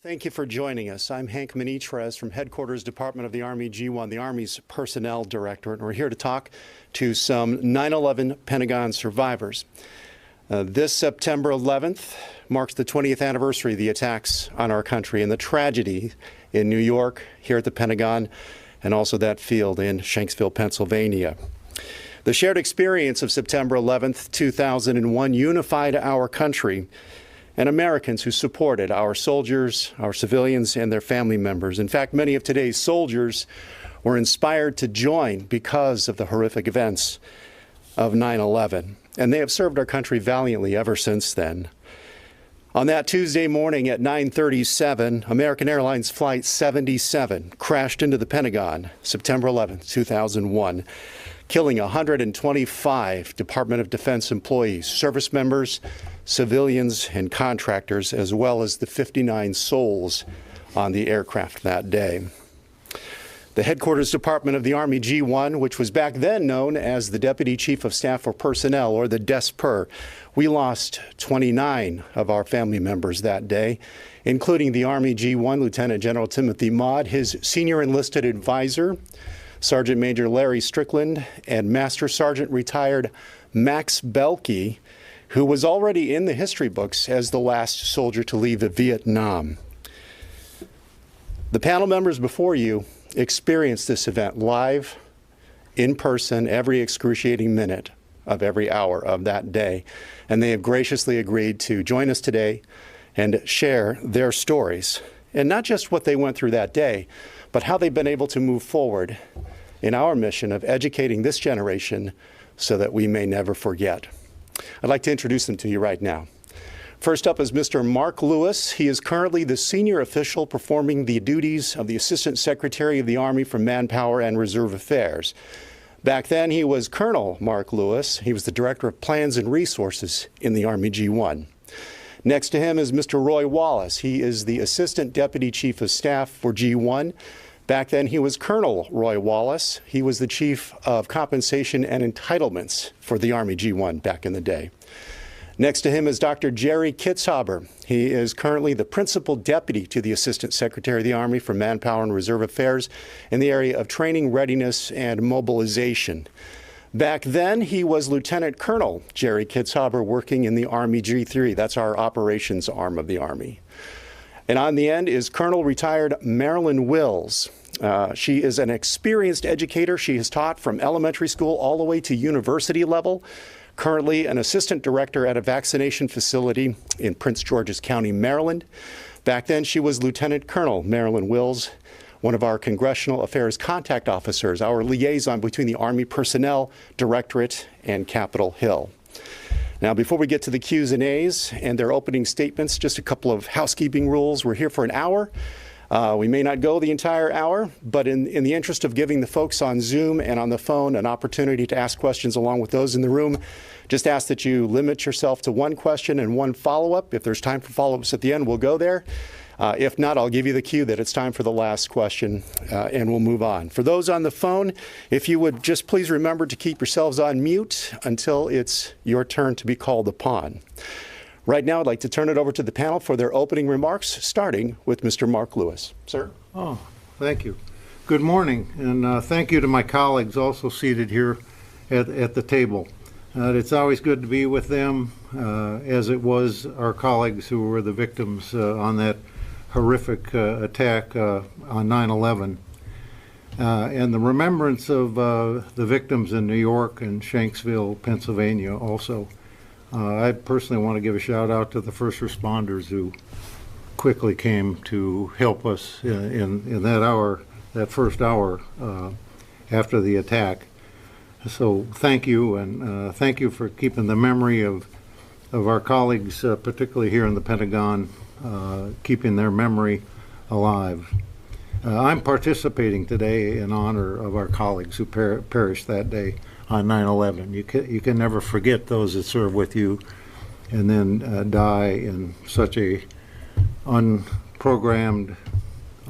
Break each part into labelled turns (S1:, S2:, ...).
S1: Thank you for joining us. I'm Hank Manitres from Headquarters Department of the Army G1, the Army's Personnel Directorate, and we're here to talk to some 9/11 Pentagon survivors. This September 11th marks the 20th anniversary of the attacks on our country and the tragedy in New York, here at the Pentagon, and also that field in Shanksville, Pennsylvania. The shared experience of September 11th, 2001 unified our country and Americans who supported our soldiers, our civilians, and their family members. In fact, many of today's soldiers were inspired to join because of the horrific events of 9/11, and they have served our country valiantly ever since then. On that Tuesday morning at 9:37, American Airlines Flight 77 crashed into the Pentagon, September 11th, 2001, killing 125 Department of Defense employees, service members, civilians, and contractors, as well as the 59 souls on the aircraft that day. The Headquarters Department of the Army G1, which was back then known as the Deputy Chief of Staff for Personnel, or the DESPER, we lost 29 of our family members that day, including the Army G1 Lieutenant General Timothy Maude, his senior enlisted advisor, Sergeant Major Larry Strickland, and Master Sergeant retired Max Belkey, who was already in the history books as the last soldier to leave Vietnam. The panel members before you experienced this event live, in person, every excruciating minute of every hour of that day, and they have graciously agreed to join us today and share their stories, and not just what they went through that day, but how they've been able to move forward in our mission of educating this generation so that we may never forget. I'd like to introduce them to you right now. First up is Mr. Mark Lewis. He is currently the senior official performing the duties of the Assistant Secretary of the Army for Manpower and Reserve Affairs. Back then, he was Colonel Mark Lewis. He was the Director of Plans and Resources in the Army G1. Next to him is Mr. Roy Wallace. He is the Assistant Deputy Chief of Staff for G1. Back then, he was Colonel Roy Wallace. He was the Chief of Compensation and Entitlements for the Army G1 back in the day. Next to him is Dr. Jerry Kitzhaber. He is currently the Principal Deputy to the Assistant Secretary of the Army for Manpower and Reserve Affairs in the area of training, readiness, and mobilization. Back then, he was Lieutenant Colonel Jerry Kitzhaber, working in the Army G3. That's our operations arm of the Army. And on the end is Colonel retired Marilyn Wills. She is an experienced educator. She has taught from elementary school all the way to university level. Currently an assistant director at a vaccination facility in Prince George's County, Maryland. Back then, she was Lieutenant Colonel Marilyn Wills, one of our Congressional Affairs contact officers, our liaison between the Army Personnel Directorate and Capitol Hill. Now, before we get to the Q's and A's and their opening statements, just a couple of housekeeping rules. We're here for an hour. We may not go the entire hour, but in the interest of giving the folks on Zoom and on the phone an opportunity to ask questions along with those in the room, just ask that you limit yourself to one question and one follow-up. If there's time for follow-ups at the end, we'll go there. If not, I'll give you the cue that it's time for the last question, and we'll move on. For those on the phone, if you would just please remember to keep yourselves on mute until it's your turn to be called upon. Right now, I'd like to turn it over to the panel for their opening remarks, starting with Mr. Mark Lewis. Sir?
S2: Oh, thank you. Good morning, and thank you to my colleagues also seated here at the table. It's always good to be with them, as it was our colleagues who were the victims on that horrific attack on 9/11. And the remembrance of the victims in New York and Shanksville, Pennsylvania also. I personally want to give a shout out to the first responders who quickly came to help us in that hour, that first hour after the attack. So thank you, and thank you for keeping the memory of our colleagues, particularly here in the Pentagon, keeping their memory alive. I'm participating today in honor of our colleagues who perished that day on 9/11. You can never forget those that serve with you and then die in such a unprogrammed,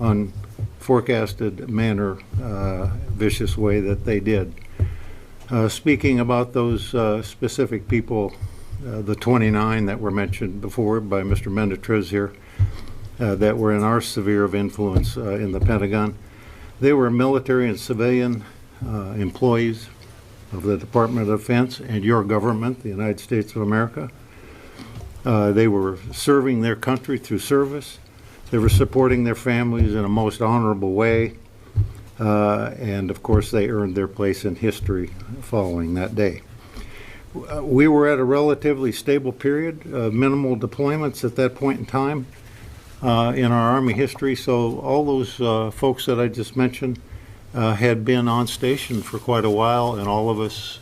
S2: unforecasted manner, vicious way that they did. Speaking about those specific people, the 29 that were mentioned before by Mr. Manitres here, that were in our sphere of influence in the Pentagon. They were military and civilian employees of the Department of Defense and your government, the United States of America. They were serving their country through service. They were supporting their families in a most honorable way. And of course, they earned their place in history following that day. We were at a relatively stable period, minimal deployments at that point in time in our Army history. So all those folks that I just mentioned had been on station for quite a while, and all of us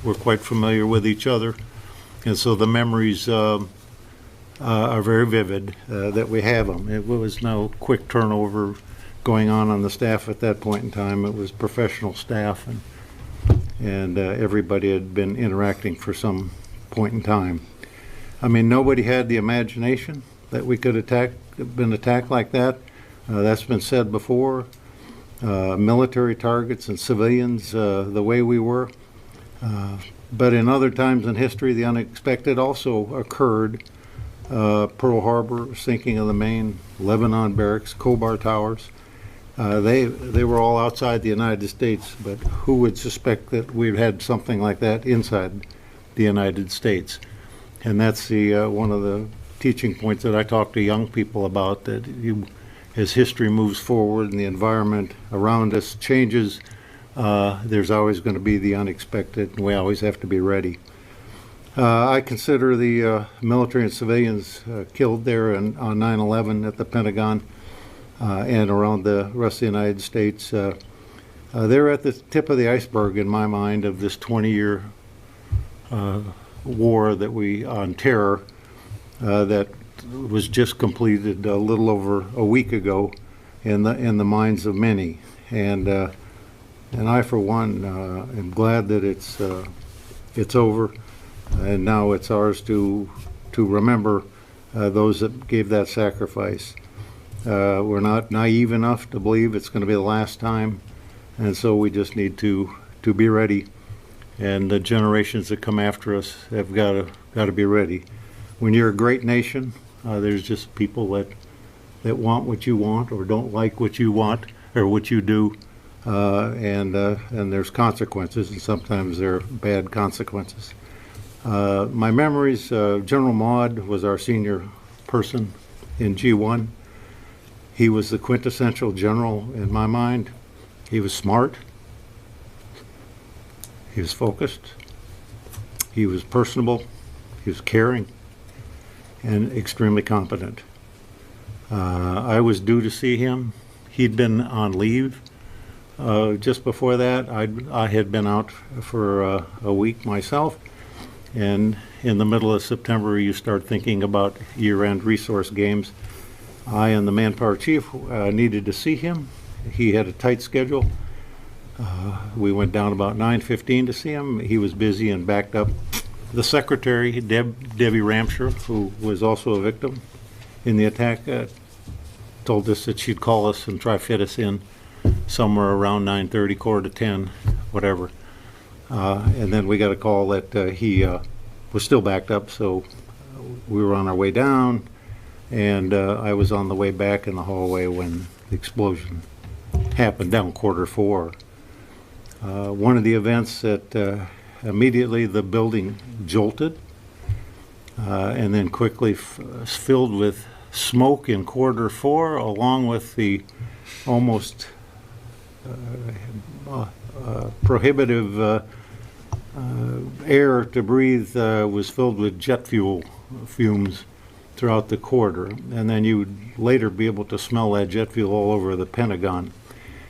S2: were quite familiar with each other. And so the memories are very vivid that we have them. It was no quick turnover going on the staff at that point in time. It was professional staff, and everybody had been interacting for some point in time. I mean, nobody had the imagination that we could been attacked like that. That's been said before. Military targets and civilians the way we were. But in other times in history, the unexpected also occurred. Pearl Harbor, sinking of the Maine, Lebanon barracks, Khobar towers. They were all outside the United States, but who would suspect that we'd had something like that inside the United States? And that's one of the teaching points that I talk to young people about, that as history moves forward and the environment around us changes, there's always going to be the unexpected, and we always have to be ready. I consider the military and civilians killed there on 9/11 at the Pentagon and around the rest of the United States. They're at the tip of the iceberg, in my mind, of this 20-year war on terror that was just completed a little over a week ago in the minds of many. And I, for one, am glad that it's over, and now it's ours to remember those that gave that sacrifice. We're not naive enough to believe it's going to be the last time, and so we just need to be ready. And the generations that come after us have got to be ready. When you're a great nation, there's just people that want what you want or don't like what you want or what you do, and there's consequences, and sometimes they're bad consequences. My memories: General Maud was our senior person in G1. He was the quintessential general in my mind. He was smart. He was focused. He was personable. He was caring and extremely competent. I was due to see him. He'd been on leave. Just before that, I had been out for a week myself. And in the middle of September, you start thinking about year-end resource games. I and the manpower chief needed to see him. He had a tight schedule. We went down about 9:15 to see him. He was busy and backed up. The secretary, Debbie Ramsher, who was also a victim in the attack, told us that she'd call us and try to fit us in somewhere around 9:30, quarter to 10, whatever. And then we got a call that he was still backed up, so we were on our way down, and I was on the way back in the hallway when the explosion happened down quarter 4. One of the events that immediately the building jolted and then quickly filled with smoke in quarter 4, along with the almost prohibitive air to breathe was filled with jet fuel fumes throughout the corridor. And then you would later be able to smell that jet fuel all over the Pentagon.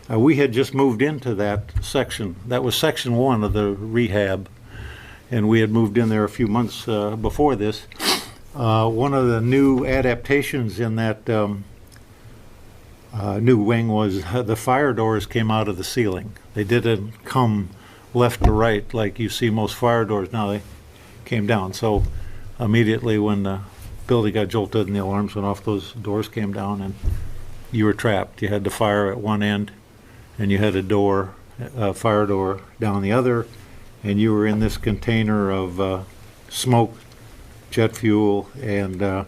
S2: We had just moved into that section. That was section 1 of the rehab, and we had moved in there a few months before this. One of the new adaptations in that new wing was the fire doors came out of the ceiling. They didn't come left to right like you see most fire doors now. They came down. So immediately when the building got jolted and the alarms went off, those doors came down and you were trapped. You had the fire at one end and you had a fire door down the other, and you were in this container of smoke, jet fuel, and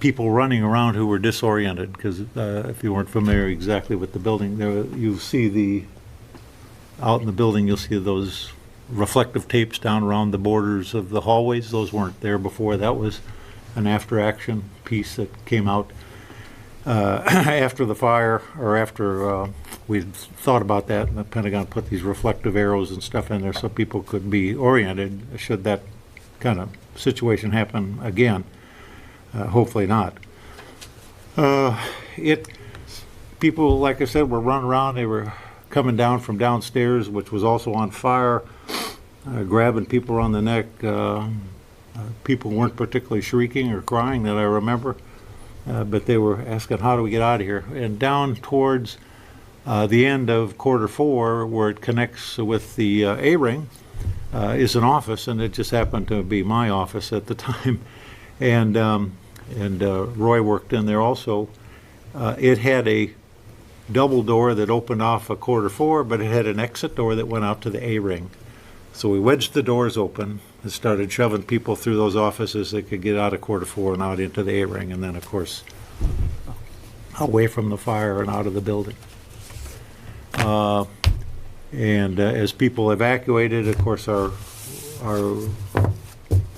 S2: people running around who were disoriented, because if you weren't familiar exactly with the building, you see out in the building, you'll see those reflective tapes down around the borders of the hallways. Those weren't there before. That was an after-action piece that came out after the fire, or after we thought about that, and the Pentagon put these reflective arrows and stuff in there so people could be oriented should that kind of situation happen again. Hopefully not. People, like I said, were running around. They were coming down from downstairs, which was also on fire, grabbing people around the neck. People weren't particularly shrieking or crying that I remember, but they were asking, how do we get out of here? And down towards the end of quarter 4, where it connects with the A-ring, is an office, and it just happened to be my office at the time. And Roy worked in there also. It had a double door that opened off a quarter 4, but it had an exit door that went out to the A-ring. So we wedged the doors open and started shoving people through those offices that could get out of quarter 4 and out into the A-ring, and then, of course, away from the fire and out of the building. As people evacuated, of course, our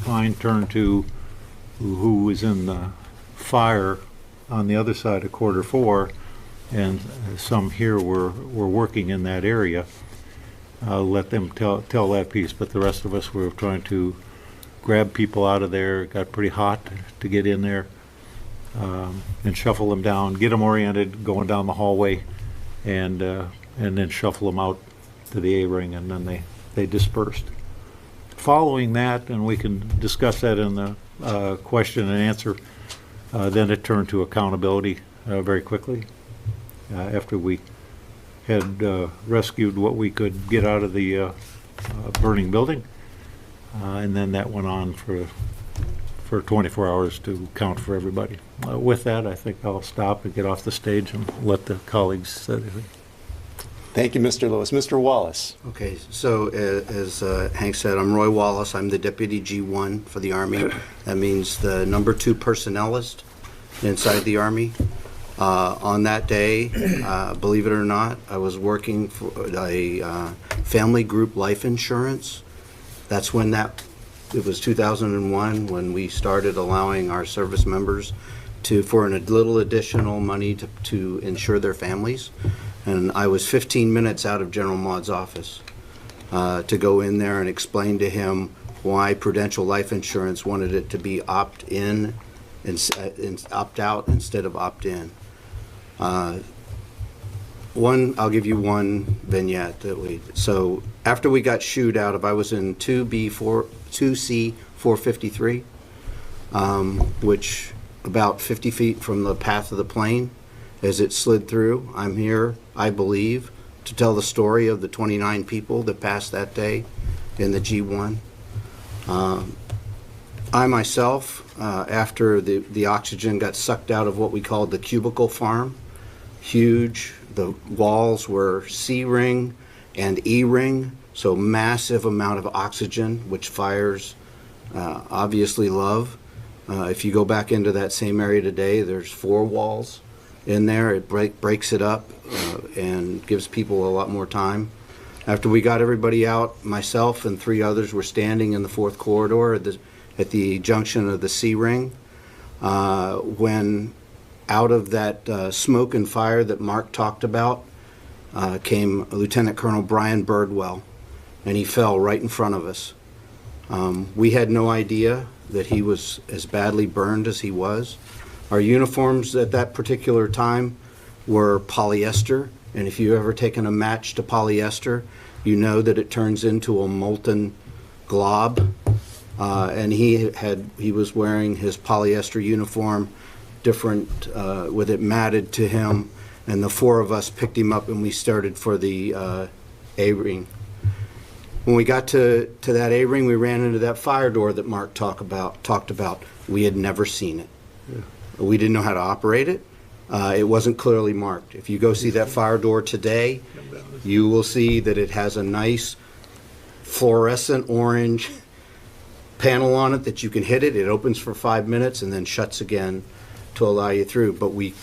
S2: mind turned to who was in the fire on the other side of quarter 4, and some here were working in that area. I'll let them tell that piece, but the rest of us were trying to grab people out of there. It got pretty hot to get in there, and shuffle them down, get them oriented, going down the hallway, and then shuffle them out to the A-ring, and then they dispersed. Following that, and we can discuss that in the question and answer, then it turned to accountability very quickly after we had rescued what we could get out of the burning building, and then that went on for 24 hours to count for everybody. With that, I think I'll stop and get off the stage and let the colleagues say anything.
S1: Thank you, Mr. Lewis. Mr. Wallace.
S3: Okay, so as Hank said, I'm Roy Wallace. I'm the Deputy G1 for the Army. That means the number 2 personnelist inside the Army. On that day, believe it or not, I was working for a family group life insurance. That's when it was 2001 when we started allowing our service members for a little additional money to insure their families. And I was 15 minutes out of General Maud's office to go in there and explain to him why Prudential Life Insurance wanted it to be opt-in and opt-out instead of opt-in. I'll give you one vignette so after we got shooed out of, I was in 2C453, which about 50 feet from the path of the plane as it slid through. I'm here, I believe, to tell the story of the 29 people that passed that day in the G1. I myself, after the oxygen got sucked out of what we called the cubicle farm, huge, the walls were C-ring and E-ring, so massive amount of oxygen, which fires obviously love. If you go back into that same area today, there's 4 walls in there. It breaks it up and gives people a lot more time. After we got everybody out, myself and 3 others were standing in the 4th corridor at the junction of the C-ring when out of that smoke and fire that Mark talked about came Lieutenant Colonel Brian Birdwell, and he fell right in front of us. We had no idea that he was as badly burned as he was. Our uniforms at that particular time were polyester, and if you've ever taken a match to polyester, you know that it turns into a molten glob. And he was wearing his polyester uniform, different, with it matted to him, and the 4 of us picked him up and we started for the A-ring. When we got to that A-ring, we ran into that fire door that Mark talked about. We had never seen it. Yeah. We didn't know how to operate it. It wasn't clearly marked. If you go see that fire door today, you will see that it has a nice fluorescent orange panel on it that you can hit it. It opens for 5 minutes and then shuts again. to allow you through. But we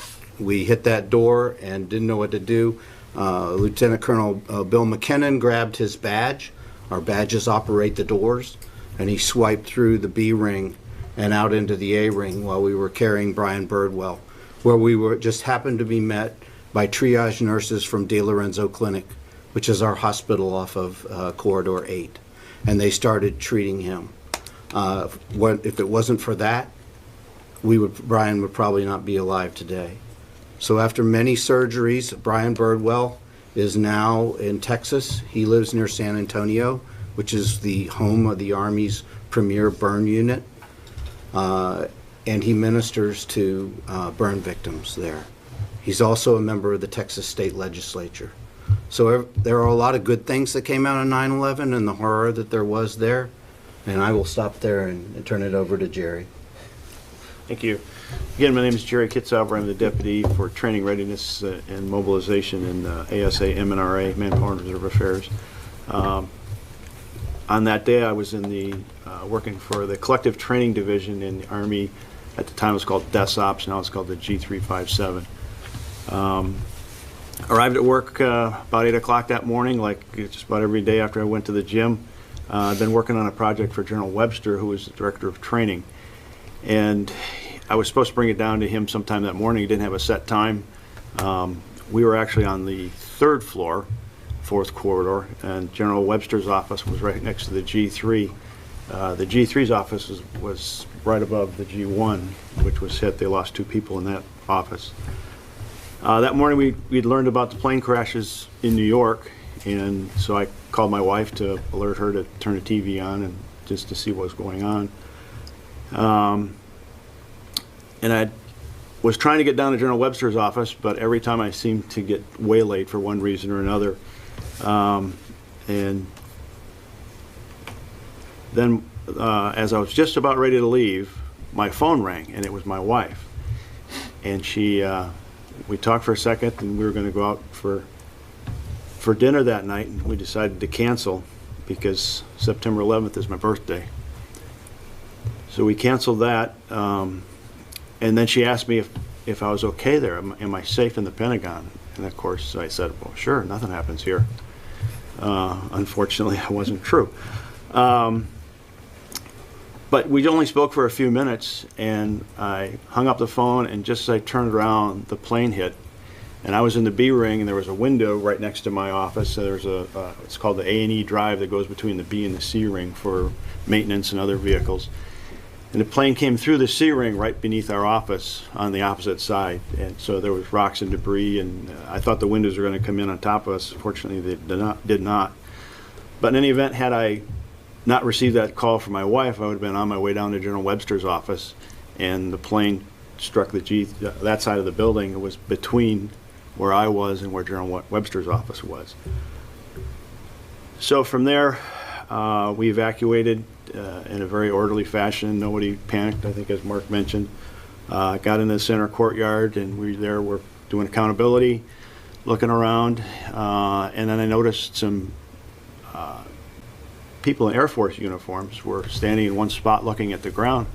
S3: hit that door and didn't know what to do. Lieutenant Colonel Bill McKinnon grabbed his badge. Our badges operate the doors, and he swiped through the B ring and out into the A ring while we were carrying Brian Birdwell, where we were just happened to be met by triage nurses from De Lorenzo Clinic, which is our hospital off of Corridor 8, and they started treating him. If it wasn't for that, Brian would probably not be alive today. So after many surgeries, Brian Birdwell is now in Texas. He lives near San Antonio, which is the home of the Army's premier burn unit, and he ministers to burn victims there. He's also a member of the Texas State Legislature. So there are a lot of good things that came out of 9/11 and the horror that there was there, and I will stop there and turn it over to Jerry.
S4: Thank you. Again, my name is Jerry Kitzauber. I'm the Deputy for Training Readiness and Mobilization in ASA MNRA, Manpower and Reserve Affairs. On that day, I was in the working for the Collective Training Division in the Army. At the time, it was called DESOPS. Now it's called the G357. Arrived at work about 8 o'clock that morning, like just about every day after I went to the gym. I've been working on a project for General Webster, who was the Director of Training. And I was supposed to bring it down to him sometime that morning. He didn't have a set time. We were actually on the 3rd floor, 4th corridor, and General Webster's office was right next to the G3. The G3's office was right above the G1, which was hit. They lost 2 people in that office. That morning we'd learned about the plane crashes in New York, and so I called my wife to alert her to turn the TV on and just to see what was going on. And I was trying to get down to General Webster's office, but every time I seemed to get waylaid for one reason or another. And then as I was just about ready to leave, my phone rang, and it was my wife. And we talked for a second, and we were going to go out for dinner that night, and we decided to cancel because September 11th is my birthday. So we canceled that, and then she asked me if I was okay there. Am I safe in the Pentagon? And of course I said, well, sure, nothing happens here. Unfortunately, that wasn't true. But we only spoke for a few minutes, and I hung up the phone, and just as I turned around, the plane hit. And I was in the B ring, and there was a window right next to my office. So there's it's called the A&E drive that goes between the B and the C ring for maintenance and other vehicles. And the plane came through the C ring right beneath our office on the opposite side. And so there was rocks and debris, and I thought the windows were going to come in on top of us. Fortunately, they did not. But in any event, had I not received that call from my wife, I would have been on my way down to General Webster's office, and the plane struck that side of the building. It was between where I was and where General Webster's office was. So from there, we evacuated in a very orderly fashion. Nobody panicked, I think, as Mark mentioned. Got into the center courtyard, and we're doing accountability, looking around, and then I noticed some people in Air Force uniforms were standing in one spot looking at the ground.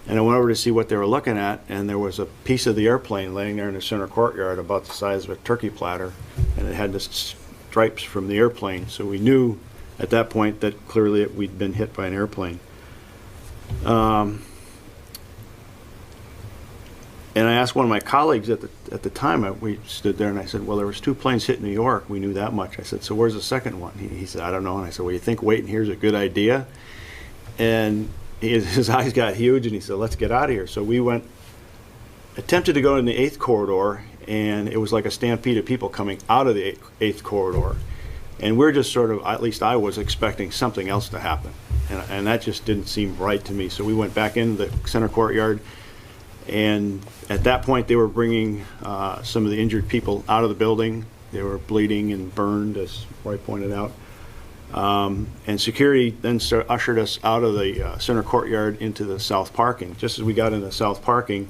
S4: And I went over to see what they were looking at, and there was a piece of the airplane laying there in the center courtyard about the size of a turkey platter, and it had the stripes from the airplane. So we knew at that point that clearly we'd been hit by an airplane. And I asked one of my colleagues at the time, we stood there, and I said, well, there was 2 planes hit New York. We knew that much. I said, so where's the second one? He said, I don't know. And I said, well, you think waiting here is a good idea? And his eyes got huge, and he said, let's get out of here. So we attempted to go in the 8th corridor, and it was like a stampede of people coming out of the 8th corridor. And we're just sort of, at least I was expecting something else to happen. And that just didn't seem right to me. So we went back into the center courtyard, and at that point they were bringing some of the injured people out of the building. They were bleeding and burned, as Roy pointed out. And security then ushered us out of the center courtyard into the south parking. Just as we got into the south parking,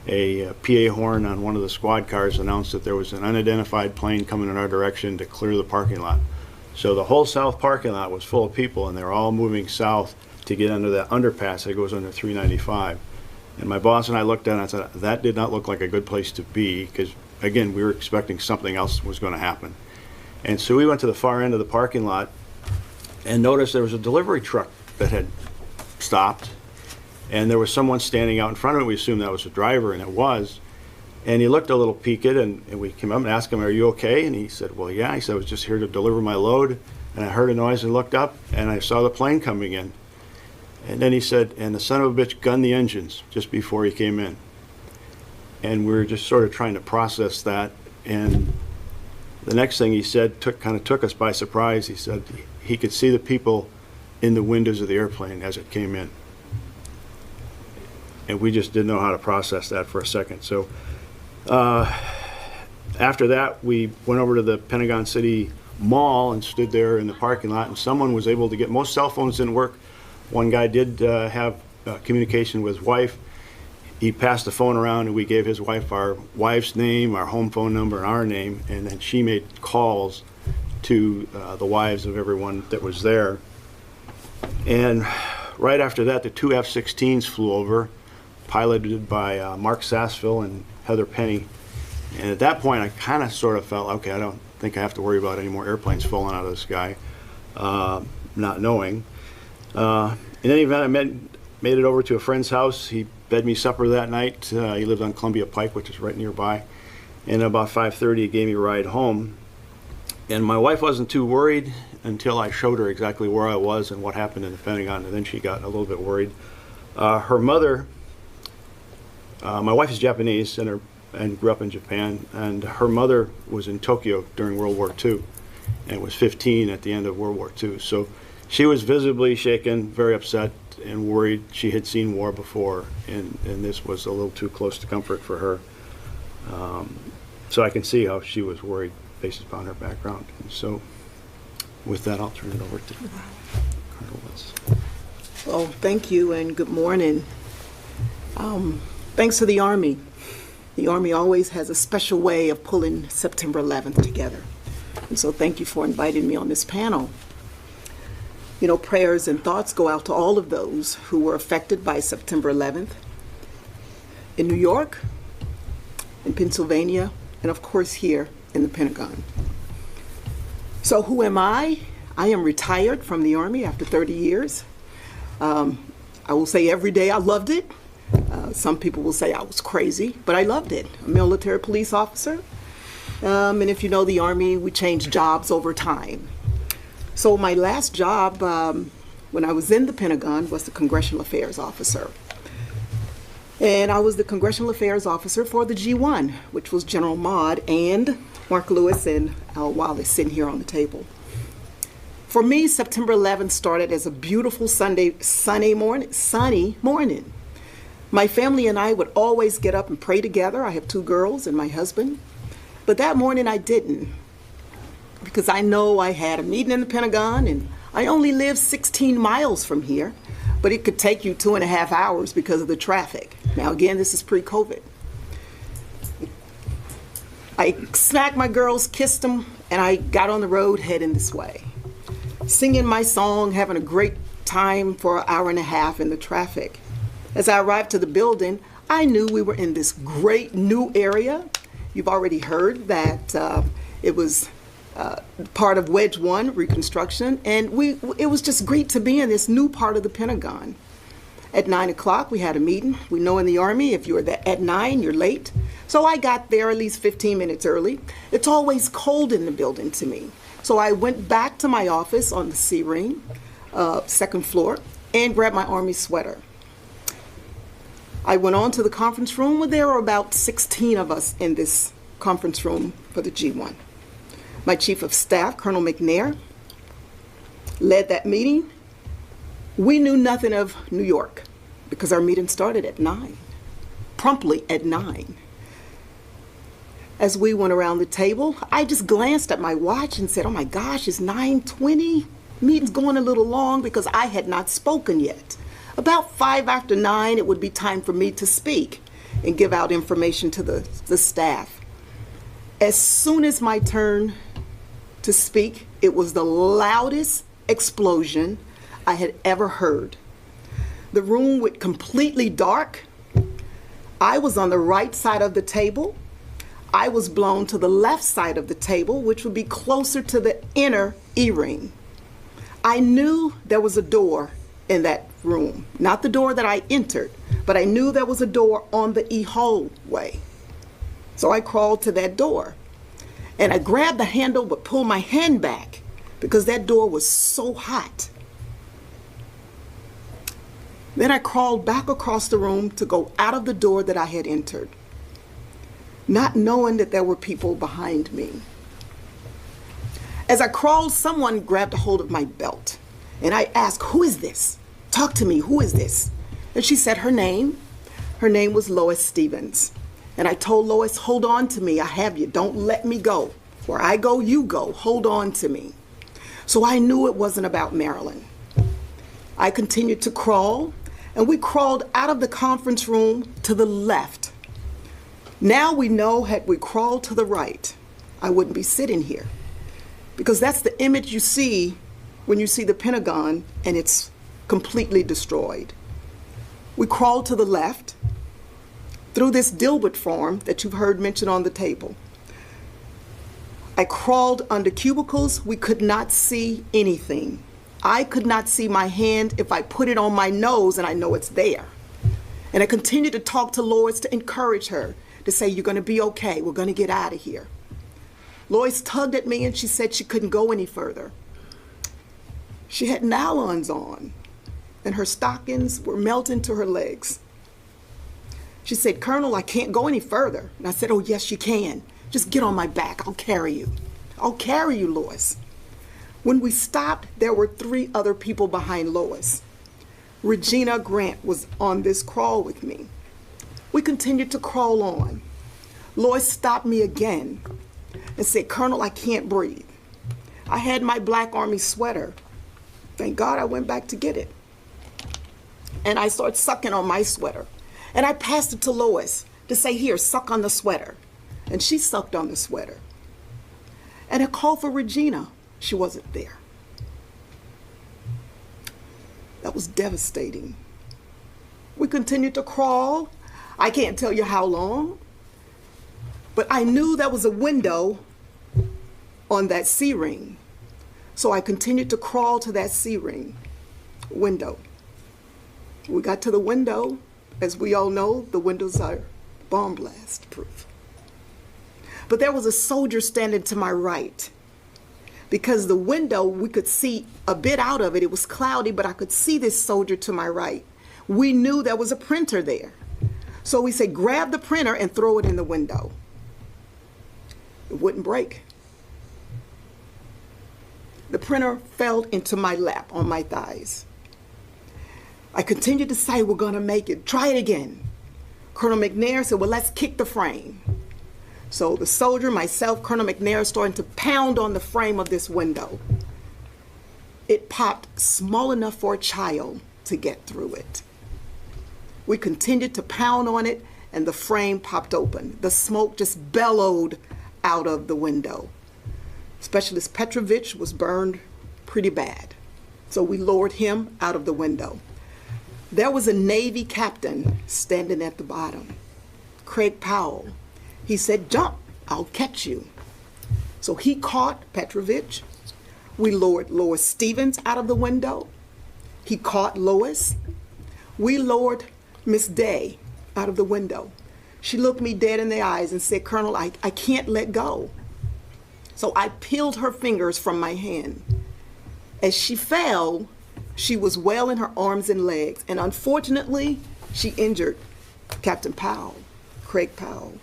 S4: a PA horn on one of the squad cars announced that there was an unidentified plane coming in our direction to clear the parking lot. So the whole south parking lot was full of people, and they were all moving south to get under that underpass that goes under 395. And my boss and I looked at it and I said, that did not look like a good place to be, because, again, we were expecting something else was going to happen. And so we went to the far end of the parking lot and noticed there was a delivery truck that had stopped, and there was someone standing out in front of it. We assumed that was the driver, and it was. And he looked a little peaked, and we came up and asked him, "Are you okay?" And he said, "Well, yeah." He said, "I was just here to deliver my load, and I heard a noise and looked up, and I saw the plane coming in." And then he said, "And the son of a bitch gunned the engines just before he came in." And we were just sort of trying to process that. And the next thing he said kind of took us by surprise. He said he could see the people in the windows of the airplane as it came in. And we just didn't know how to process that for a second. So after that, we went over to the Pentagon City Mall and stood there in the parking lot, and someone was able to get, most cell phones didn't work. One guy did have communication with his wife. He passed the phone around, and we gave his wife our wife's name, our home phone number, and our name, and then she made calls to the wives of everyone that was there. And right after that, the two F-16s flew over, piloted by Mark Sassville and Heather Penny. And at that point, I kind of sort of felt, okay, I don't think I have to worry about any more airplanes falling out of the sky, not knowing. In any event, I made it over to a friend's house. He fed me supper that night. He lived on Columbia Pike, which is right nearby. And about 5:30, he gave me a ride home. And my wife wasn't too worried until I showed her exactly where I was and what happened in the Pentagon, and then she got a little bit worried. Her mother, my wife is Japanese and grew up in Japan, and her mother was in Tokyo during World War II and was 15 at the end of World War II. So she was visibly shaken, very upset and worried. She had seen war before, and this was a little too close to comfort for her. So I can see how she was worried based upon her background. And so with that, I'll turn it over to Colonel Woods.
S5: Well, thank you and good morning. Thanks to the Army. The Army always has a special way of pulling September 11th together. And so thank you for inviting me on this panel. You know, prayers and thoughts go out to all of those who were affected by September 11th in New York, in Pennsylvania, and of course here in the Pentagon. So who am I? I am retired from the Army after 30 years. I will say every day I loved it. Some people will say I was crazy, but I loved it. A military police officer. And if you know the Army, we change jobs over time. So my last job when I was in the Pentagon was the Congressional Affairs Officer. And I was the Congressional Affairs Officer for the G1, which was General Maude and Mark Lewis and Al Wallace sitting here on the table. For me, September 11th started as a beautiful sunny morning. My family and I would always get up and pray together. I have two girls and my husband. But that morning I didn't, because I know I had a meeting in the Pentagon and I only live 16 miles from here, but it could take you 2.5 hours because of the traffic. Now again, this is pre-COVID. I smacked my girls, kissed them, and I got on the road heading this way. Singing my song, having a great time for 1.5 hours in the traffic. As I arrived to the building, I knew we were in this great new area. You've already heard that it was part of Wedge 1 reconstruction, and it was just great to be in this new part of the Pentagon. At 9 o'clock, we had a meeting. We know in the Army, if you're there at 9, you're late. So I got there at least 15 minutes early. It's always cold in the building to me. So I went back to my office on the C ring, second floor, and grabbed my Army sweater. I went on to the conference room where there were about 16 of us in this conference room for the G1. My Chief of Staff, Colonel McNair, led that meeting. We knew nothing of New York because our meeting started at 9, promptly at 9. As we went around the table, I just glanced at my watch and said, oh my gosh, it's 9:20. Meeting's going a little long because I had not spoken yet. About 5 after 9, it would be time for me to speak and give out information to the staff. As soon as my turn to speak, it was the loudest explosion I had ever heard. The room went completely dark, I was on the right side of the table. I was blown to the left side of the table, which would be closer to the inner E-ring. I knew there was a door in that room, not the door that I entered, but I knew there was a door on the E-hallway. So I crawled to that door, and I grabbed the handle but pulled my hand back because that door was so hot. Then I crawled back across the room to go out of the door that I had entered, not knowing that there were people behind me. As I crawled, someone grabbed a hold of my belt, and I asked, "Who is this? Talk to me, who is this?" And she said her name. Her name was Lois Stevens. And I told Lois, "Hold on to me, I have you, don't let me go. Where I go, you go, hold on to me." So I knew it wasn't about Marilyn. I continued to crawl, and we crawled out of the conference room to the left. Now we know had we crawled to the right, I wouldn't be sitting here, because that's the image you see when you see the Pentagon and it's completely destroyed. We crawled to the left through this Dilbert form that you've heard mentioned on the table. I crawled under cubicles. We could not see anything. I could not see my hand if I put it on my nose and I know it's there. And I continued to talk to Lois to encourage her, to say, "You're going to be okay. We're going to get out of here." Lois tugged at me and she said she couldn't go any further. She had nylons on and her stockings were melting to her legs. She said, "Colonel, I can't go any further." And I said, "Oh, yes, you can. Just get on my back. I'll carry you. I'll carry you, Lois." When we stopped, there were 3 other people behind Lois. Regina Grant was on this crawl with me. We continued to crawl on. Lois stopped me again and said, "Colonel, I can't breathe." I had my Black Army sweater. Thank God I went back to get it. And I started sucking on my sweater. And I passed it to Lois to say, "Here, suck on the sweater." And she sucked on the sweater. And I called for Regina. She wasn't there. That was devastating. We continued to crawl. I can't tell you how long, but I knew there was a window on that C-ring. So I continued to crawl to that C-ring window. We got to the window. As we all know, the windows are bomb blast proof. But there was a soldier standing to my right. Because the window, we could see a bit out of it. It was cloudy, but I could see this soldier to my right. We knew there was a printer there. So we said, "Grab the printer and throw it in the window." It wouldn't break. The printer fell into my lap on my thighs. I continued to say, "We're going to make it. Try it again." Colonel McNair said, "Well, let's kick the frame." So the soldier, myself, Colonel McNair, started to pound on the frame of this window. It popped small enough for a child to get through it. We continued to pound on it, and the frame popped open. The smoke just bellowed out of the window. Specialist Petrovich was burned pretty bad, so we lowered him out of the window. There was a Navy captain standing at the bottom, Craig Powell. He said, "Jump, I'll catch you." So he caught Petrovich. We lowered Lois Stevens out of the window. He caught Lois. We lowered Miss Day out of the window. She looked me dead in the eyes and said, "Colonel, I can't let go." So I peeled her fingers from my hand. As she fell, she was well in her arms and legs, and unfortunately, she injured Captain Powell, Craig Powell.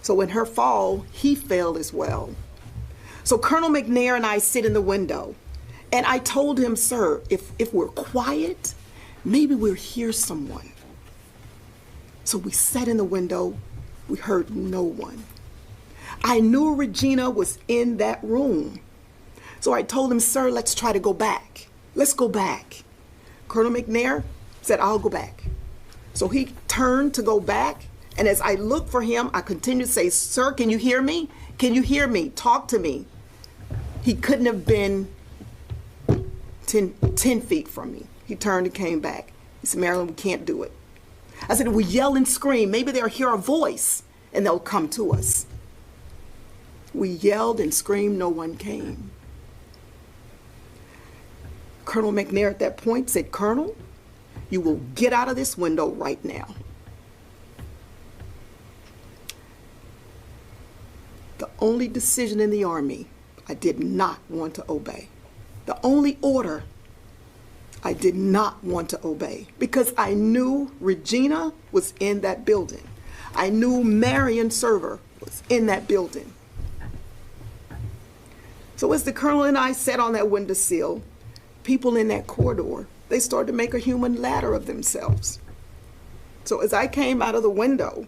S5: So in her fall, he fell as well. So Colonel McNair and I sit in the window, and I told him, "Sir, if we're quiet, maybe we'll hear someone." So we sat in the window. We heard no one. I knew Regina was in that room. So I told him, "Sir, let's try to go back. Let's go back." Colonel McNair said, "I'll go back." So he turned to go back. And as I looked for him, I continued to say, "Sir, can you hear me? Can you hear me? Talk to me." He couldn't have been 10 feet from me. He turned and came back. He said, "Marilyn, we can't do it." I said, if we yell and scream, maybe they'll hear our voice and they'll come to us. We yelled and screamed, no one came. Colonel McNair at that point said, Colonel, you will get out of this window right now. The only decision in the Army I did not want to obey. The only order I did not want to obey, because I knew Regina was in that building. I knew Marion Server was in that building. So as the colonel and I sat on that windowsill, people in that corridor, they started to make a human ladder of themselves. So as I came out of the window,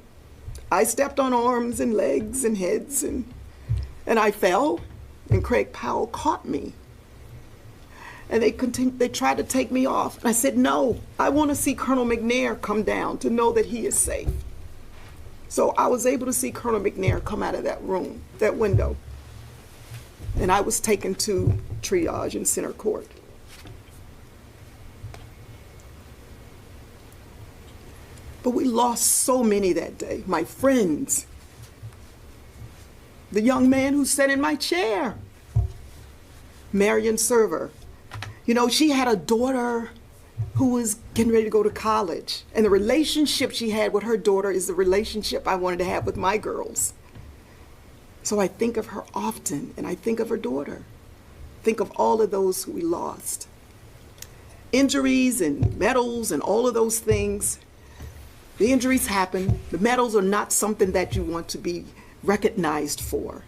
S5: I stepped on arms and legs and heads, and I fell, and Craig Powell caught me. And they tried to take me off. And I said, no, I want to see Colonel McNair come down to know that he is safe. So I was able to see Colonel McNair come out of that room, that window. And I was taken to triage in center court. But we lost so many that day, my friends. The young man who sat in my chair, Marion Server. You know, she had a daughter who was getting ready to go to college. And the relationship she had with her daughter is the relationship I wanted to have with my girls. So I think of her often, and I think of her daughter. Think of all of those who we lost. Injuries and medals and all of those things. The injuries happen. The medals are not something that you want to be recognized for.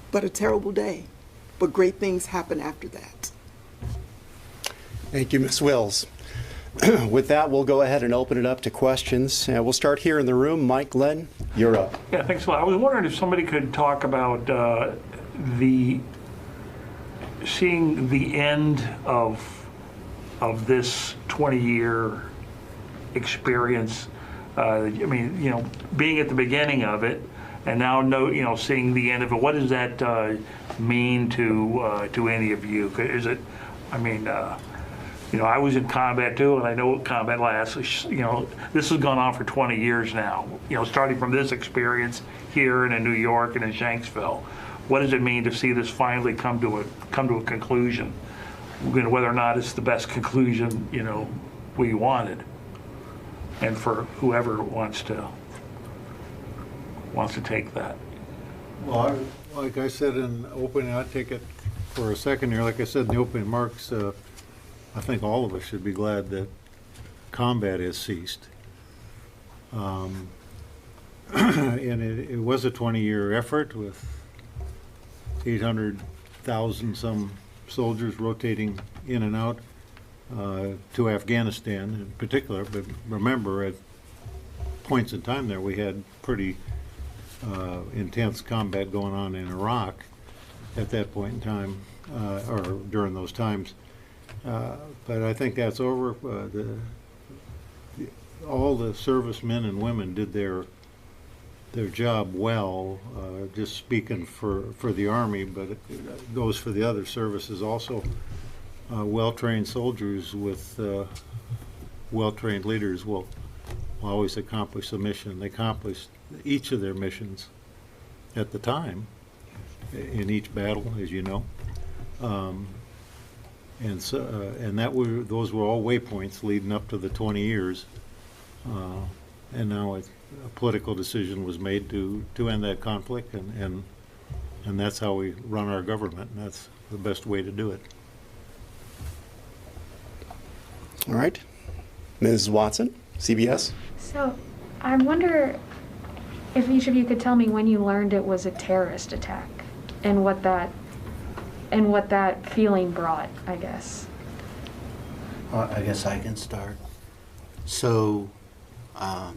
S5: But a terrible day. But great things happen after that.
S1: Thank you, Ms. Wills. With that, we'll go ahead and open it up to questions. We'll start here in the room. Mike Glenn, you're up.
S6: Yeah, thanks a lot. I was wondering if somebody could talk about seeing the end of this 20-year experience. I mean, you know, being at the beginning of it, and now seeing the end of it. What does that mean to any of you? Is it? I mean. I was in combat too, and I know what combat lasts. This has gone on for 20 years now. Starting from this experience here and in New York and in Shanksville. What does it mean to see this finally come to a conclusion? Whether or not it's the best conclusion we wanted, and for whoever wants to take that.
S2: Well, like I said in opening, I'll take it for a second here. Like I said in the opening remarks, I think all of us should be glad that combat has ceased. And it was a 20-year effort with 800,000 some soldiers rotating in and out to Afghanistan in particular. But remember, at points in time there, we had pretty intense combat going on in Iraq at that point in time, or during those times. But I think that's over. All the servicemen and women did their job well. Just speaking for the Army, but it goes for the other services also. Well-trained soldiers with well-trained leaders will always accomplish the mission. They accomplished each of their missions at the time in each battle, as you know. And so, those were all waypoints leading up to the 20 years. And now a political decision was made to end that conflict, and that's how we run our government, and that's the best way to do it.
S1: All right. Ms. Watson, CBS.
S7: So I wonder if each of you could tell me when you learned it was a terrorist attack and what that feeling brought, I guess.
S3: I guess I can start. So, I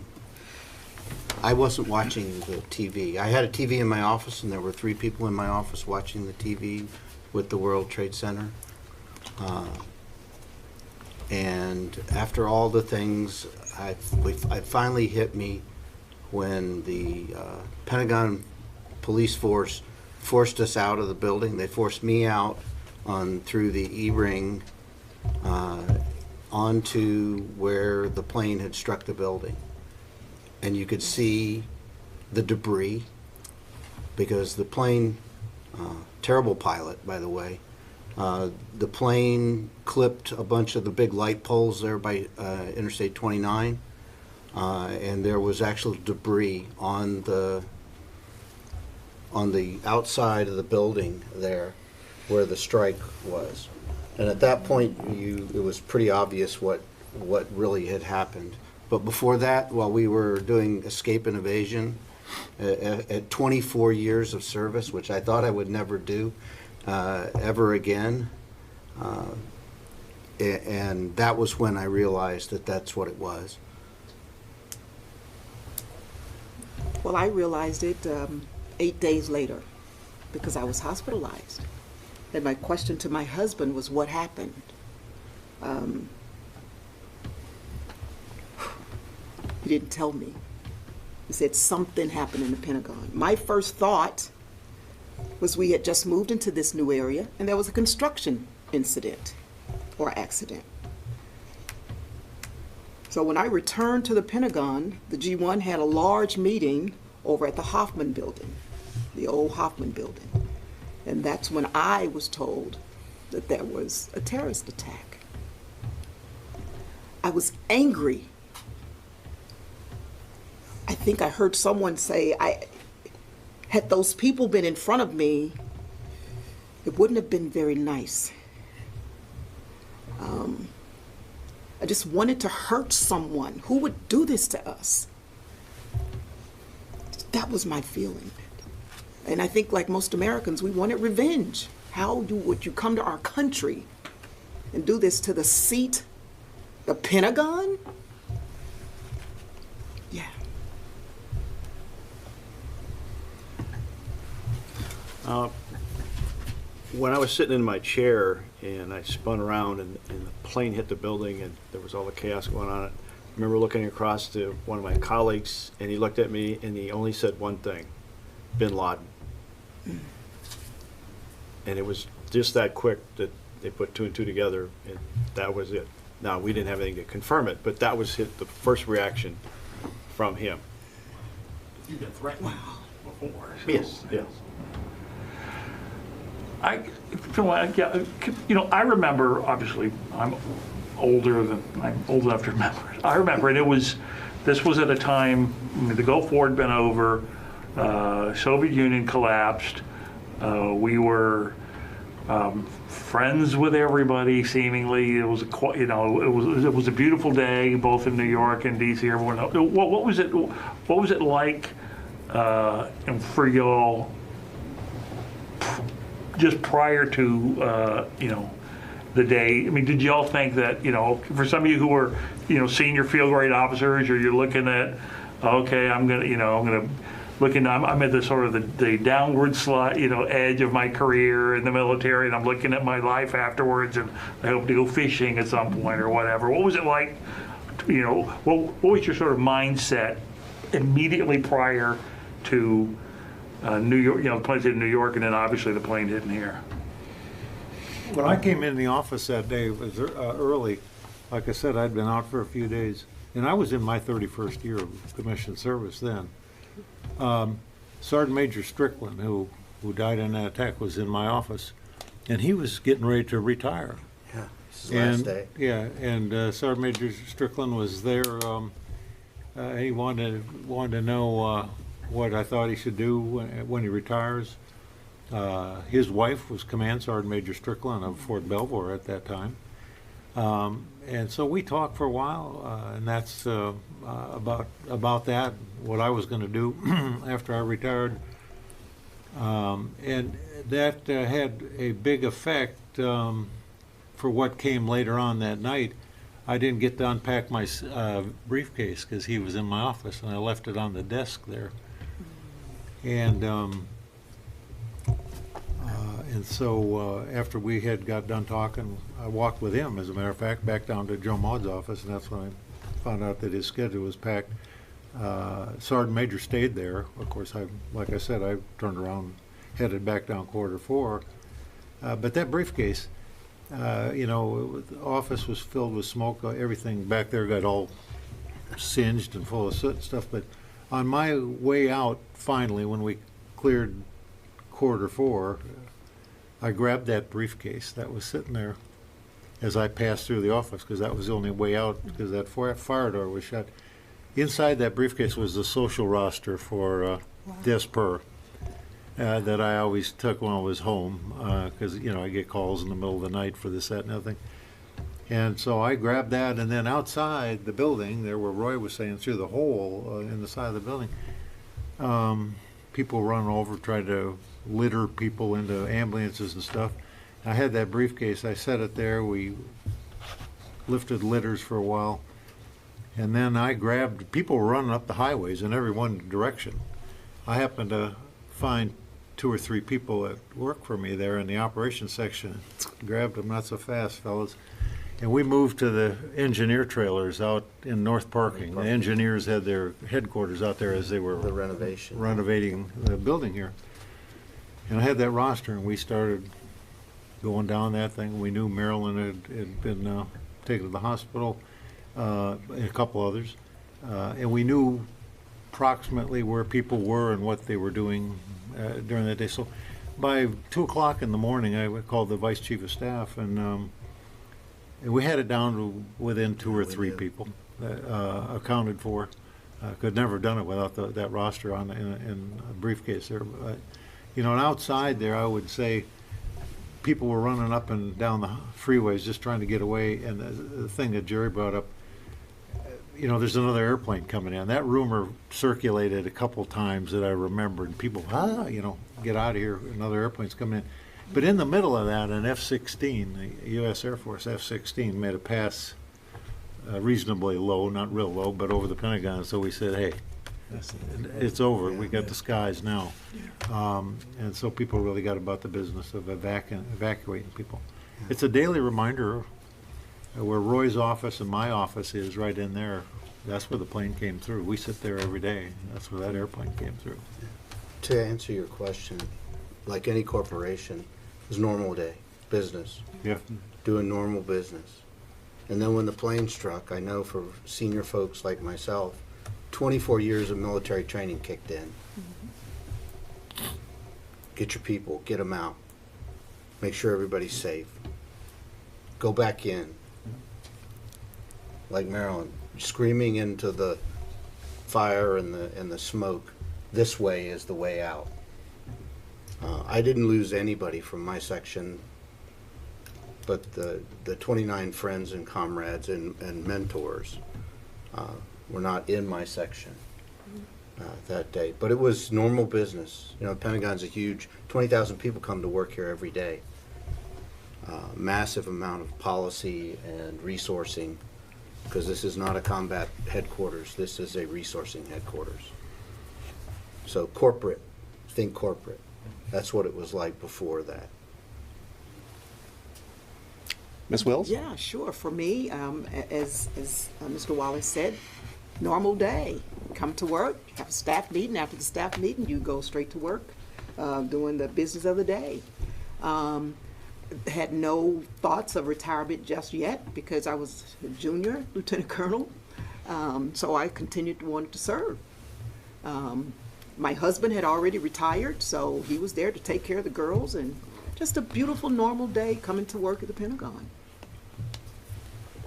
S3: wasn't watching the TV. I had a TV in my office, and there were 3 people in my office watching the TV with the World Trade Center. And after all the things, it finally hit me when the Pentagon police force forced us out of the building. They forced me out on through the E-ring onto where the plane had struck the building. And you could see the debris because the plane, terrible pilot, by the way, the plane clipped a bunch of the big light poles there by Interstate 29, and there was actual debris on the outside of the building there where the strike was. And at that point, it was pretty obvious what really had happened. But before that, while we were doing escape and evasion, at 24 years of service, which I thought I would never do ever again, and that was when I realized that that's what it was.
S5: Well, I realized it 8 days later because I was hospitalized. And my question to my husband was, what happened? He didn't tell me. He said something happened in the Pentagon. My first thought was we had just moved into this new area and there was a construction incident or accident. So when I returned to the Pentagon, the G1 had a large meeting over at the Hoffman building, the old Hoffman building. And that's when I was told that there was a terrorist attack. I was angry. I think I heard someone say, had those people been in front of me, it wouldn't have been very nice. I just wanted to hurt someone. Who would do this to us? That was my feeling. And I think, like most Americans, we wanted revenge. Would you come to our country and do this to the seat, the Pentagon? Yeah.
S4: When I was sitting in my chair and I spun around and the plane hit the building and there was all the chaos going on, I remember looking across to one of my colleagues and he looked at me and he only said one thing, Bin Laden. And it was just that quick that they put two and two together and that was it. Now, we didn't have anything to confirm it, but that was the first reaction from him.
S6: You've been threatened before. So.
S4: Yes, yes.
S6: I remember, obviously, I'm old enough to remember it. I remember it. This was at a time, the Gulf War had been over, Soviet Union collapsed, we were friends with everybody, seemingly. It was a beautiful day, both in New York and DC. Everyone, what was it like, and for y'all, just prior to the day? I mean, did y'all think that, for some of you who were senior field grade officers, or you're looking at, okay, I'm at the sort of the downward slide, edge of my career in the military, and I'm looking at my life afterwards, and I hope to go fishing at some point or whatever. What was it like? What was your sort of mindset immediately prior to New York? The plane hit in New York, and then obviously the plane hitting here.
S2: When I came in the office that day, it was early. Like I said, I'd been out for a few days, and I was in my 31st year of commissioned service then. Sergeant Major Strickland, who died in that attack, was in my office, and he was getting ready to retire.
S3: Yeah, this is his last day.
S2: Yeah, and Sergeant Major Strickland was there. He wanted to know what I thought he should do when he retires. His wife was Command Sergeant Major Strickland of Fort Belvoir at that time. And so we talked for a while, and that's about that, what I was going to do after I retired. And that had a big effect for what came later on that night. I didn't get to unpack my briefcase because he was in my office, and I left it on the desk there. And so after we had got done talking, I walked with him, as a matter of fact, back down to Joe Maud's office, and that's when I found out that his schedule was packed. Sergeant Major stayed there. Of course, like I said, I turned around, headed back down Corridor 4. But that briefcase, the office was filled with smoke. Everything back there got all singed and full of soot and stuff. But on my way out, finally, when we cleared Q4, I grabbed that briefcase that was sitting there as I passed through the office, because that was the only way out, because that fire door was shut. Inside that briefcase was the social roster for DSPER that I always took when I was home, because I get calls in the middle of the night for this, that, and other thing. And so I grabbed that, and then outside the building, there where Roy was saying, through the hole in the side of the building, people run over, try to litter people into ambulances and stuff. I had that briefcase. I set it there. We lifted litters for a while. And then I grabbed, people were running up the highways in every one direction. I happened to find 2 or 3 people that work for me there in the operations section. Grabbed them, not so fast, fellas. And we moved to the engineer trailers out in North Parking. The engineers had their headquarters out there as they were
S3: The renovation.
S2: renovating the building here. And I had that roster, and we started going down that thing. We knew Marilyn had been taken to the hospital, and a couple others. And we knew approximately where people were and what they were doing during that day. So by 2 o'clock in the morning, I called the vice chief of staff, and we had it down to within 2 or 3 people accounted for. Could never have done it without that roster in a briefcase there. But, and outside there, I would say people were running up and down the freeways just trying to get away. And the thing that Jerry brought up, there's another airplane coming in. That rumor circulated a couple times that I remembered. People, get out of here, another airplane's coming in. But in the middle of that, an F-16, the U.S. Air Force F-16, made a pass reasonably low, not real low, but over the Pentagon. So we said, hey, it's over. We got the skies now. And so people really got about the business of evacuating people. It's a daily reminder where Roy's office and my office is right in there. That's where the plane came through. We sit there every day. That's where that airplane came through.
S3: To answer your question, like any corporation, it was normal day, business,
S2: Yeah.
S3: doing normal business. And then when the plane struck, I know for senior folks like myself, 24 years of military training kicked in. Get your people, get them out. Make sure everybody's safe. Go back in. Like Marilyn, screaming into the fire and the smoke, this way is the way out. I didn't lose anybody from my section, but the 29 friends and comrades and mentors were not in my section that day. But it was normal business. Pentagon's a huge, 20,000 people come to work here every day. Massive amount of policy and resourcing, because this is not a combat headquarters. This is a resourcing headquarters. So corporate, think corporate. That's what it was like before that.
S1: Ms. Wills?
S5: Yeah, sure. For me, as Mr. Wallace said, normal day. Come to work, have a staff meeting. After the staff meeting, you go straight to work, doing the business of the day. Had no thoughts of retirement just yet because I was a junior lieutenant colonel, so I continued to want to serve. My husband had already retired, so he was there to take care of the girls, and just a beautiful, normal day coming to work at the Pentagon.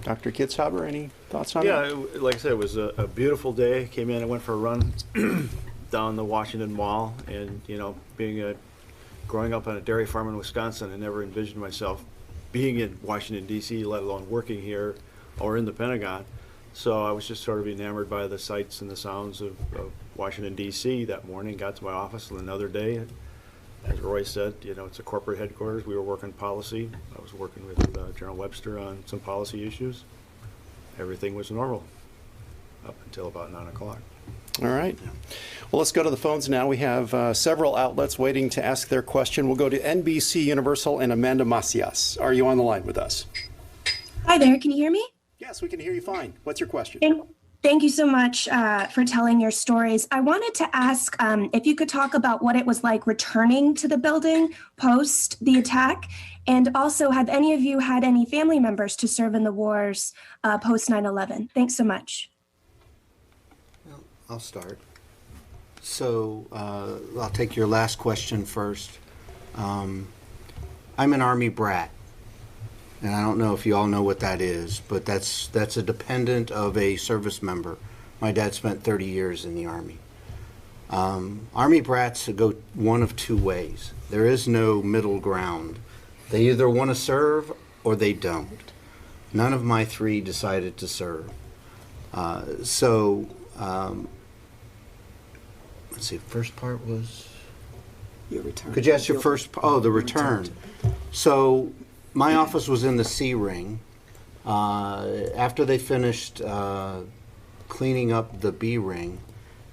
S1: Dr. Kitzhaber, any thoughts on
S4: Yeah,
S1: that?
S4: like I said, it was a beautiful day. Came in, I went for a run down the Washington Mall, and growing up on a dairy farm in Wisconsin, I never envisioned myself being in Washington, D.C., let alone working here or in the Pentagon. So I was just sort of enamored by the sights and the sounds of Washington, D.C. that morning. Got to my office another day. As Roy said, it's a corporate headquarters. We were working policy. I was working with General Webster on some policy issues. Everything was normal up until about 9 o'clock.
S1: All right. Well, let's go to the phones now. We have several outlets waiting to ask their question. We'll go to NBC Universal and Amanda Macias. Are you on the line with us?
S8: Hi there, can you hear me?
S1: Yes, we can hear you fine. What's your question?
S8: Thank you so much for telling your stories. I wanted to ask if you could talk about what it was like returning to the building post the attack, and also have any of you had any family members to serve in the wars post 9/11? Thanks so much.
S3: I'll start. So I'll take your last question first. I'm an Army brat, and I don't know if you all know what that is, but that's a dependent of a service member. My dad spent 30 years in the Army. Army brats go one of two ways. There is no middle ground. They either want to serve or they don't. None of my three decided to serve. Let's see, the first part was?
S5: Your return.
S3: Could you ask your first, the return. So my office was in the C ring. After they finished cleaning up the B ring,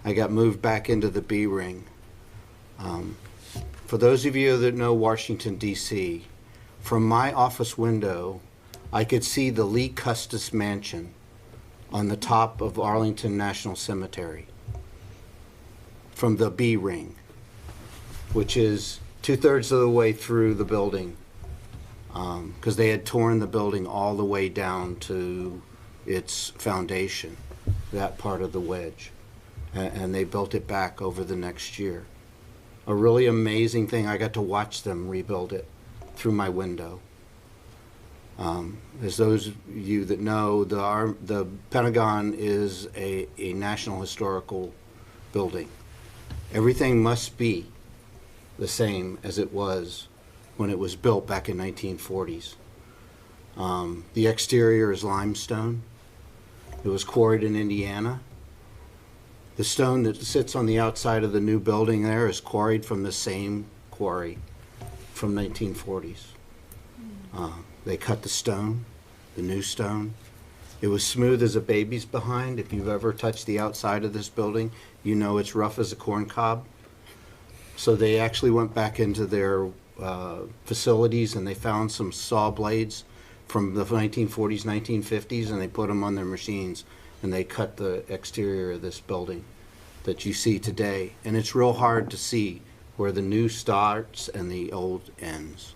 S3: I got moved back into the B ring. For those of you that know Washington, D.C., from my office window, I could see the Lee Custis Mansion on the top of Arlington National Cemetery from the B ring, which is 2/3 of the way through the building, because they had torn the building all the way down to its foundation, that part of the wedge, and they built it back over the next year. A really amazing thing. I got to watch them rebuild it through my window. As those of you that know, the Pentagon is a national historical building. Everything must be the same as it was when it was built back in 1940s. The exterior is limestone. It was quarried in Indiana. The stone that sits on the outside of the new building there is quarried from the same quarry from 1940s. They cut the stone, the new stone. It was smooth as a baby's behind. If you've ever touched the outside of this building, you know it's rough as a corn cob. So they actually went back into their facilities and they found some saw blades from the 1940s, 1950s, and they put them on their machines and they cut the exterior of this building that you see today. And it's real hard to see where the new starts and the old ends.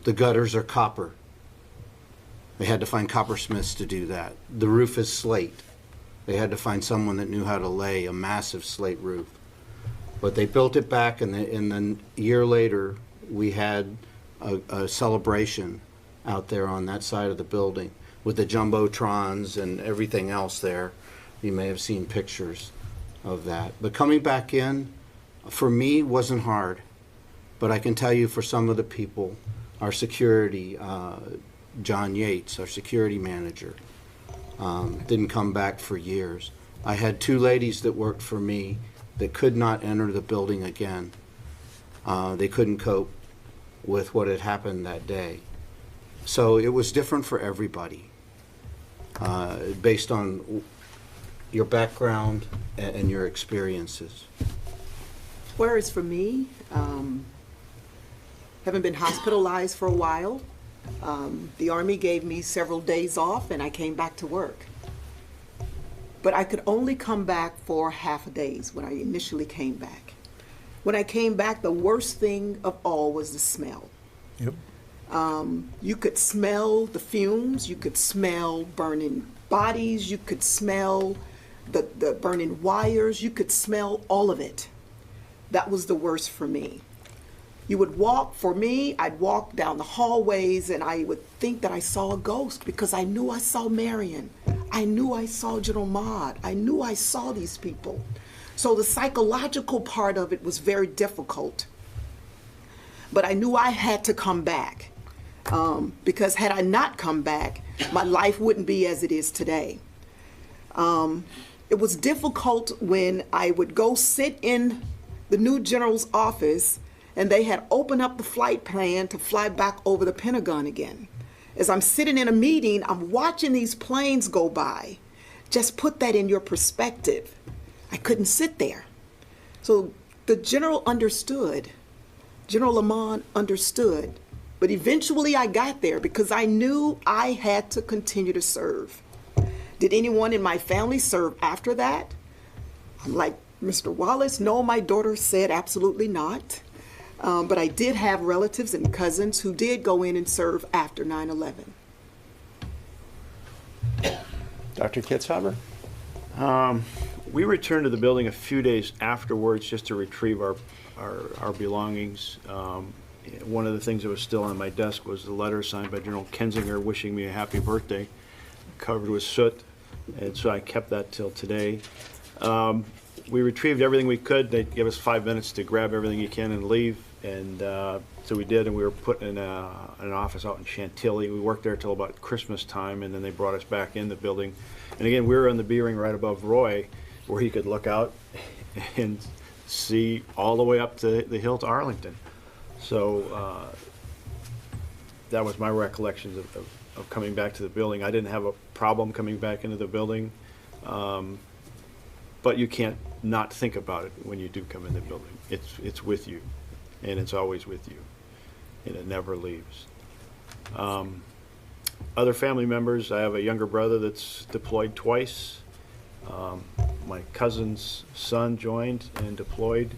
S3: The gutters are copper. They had to find coppersmiths to do that. The roof is slate. They had to find someone that knew how to lay a massive slate roof. But they built it back, and then a year later, we had a celebration out there on that side of the building with the jumbotrons and everything else there. You may have seen pictures of that. But coming back in, for me, wasn't hard. But I can tell you for some of the people, our security, John Yates, our security manager, didn't come back for years. I had two ladies that worked for me that could not enter the building again. They couldn't cope with what had happened that day. So it was different for everybody, based on your background and your experiences.
S5: Whereas for me, having been hospitalized for a while, the Army gave me several days off and I came back to work. But I could only come back for half a days when I initially came back. When I came back, the worst thing of all was the smell.
S1: Yep.
S5: You could smell the fumes, you could smell burning bodies, you could smell the burning wires, you could smell all of it. That was the worst for me. You would walk, for me, I'd walk down the hallways and I would think that I saw a ghost because I knew I saw Marion. I knew I saw General Maude. I knew I saw these people. So the psychological part of it was very difficult. But I knew I had to come back because had I not come back, my life wouldn't be as it is today. It was difficult when I would go sit in the new general's office and they had opened up the flight plan to fly back over the Pentagon again. As I'm sitting in a meeting, I'm watching these planes go by. Just put that in your perspective. I couldn't sit there. So the general understood. General Lamont understood. But eventually I got there because I knew I had to continue to serve. Did anyone in my family serve after that? I'm like, Mr. Wallace, no, my daughter said absolutely not. But I did have relatives and cousins who did go in and serve after 9/11.
S1: Dr. Kitzhaber?
S4: We returned to the building a few days afterwards just to retrieve our belongings. One of the things that was still on my desk was the letter signed by General Kensinger wishing me a happy birthday, covered with soot, and so I kept that till today. We retrieved everything we could. They gave us 5 minutes to grab everything you can and leave, and so we did, and we were put in an office out in Chantilly. We worked there till about Christmas time, and then they brought us back in the building. And again, we were on the B ring right above Roy, where he could look out and see all the way up to the hill to Arlington. So that was my recollections of coming back to the building. I didn't have a problem coming back into the building, but you can't not think about it when you do come in the building. It's with you, and it's always with you, and it never leaves. Other family members, I have a younger brother that's deployed twice. My cousin's son joined and deployed,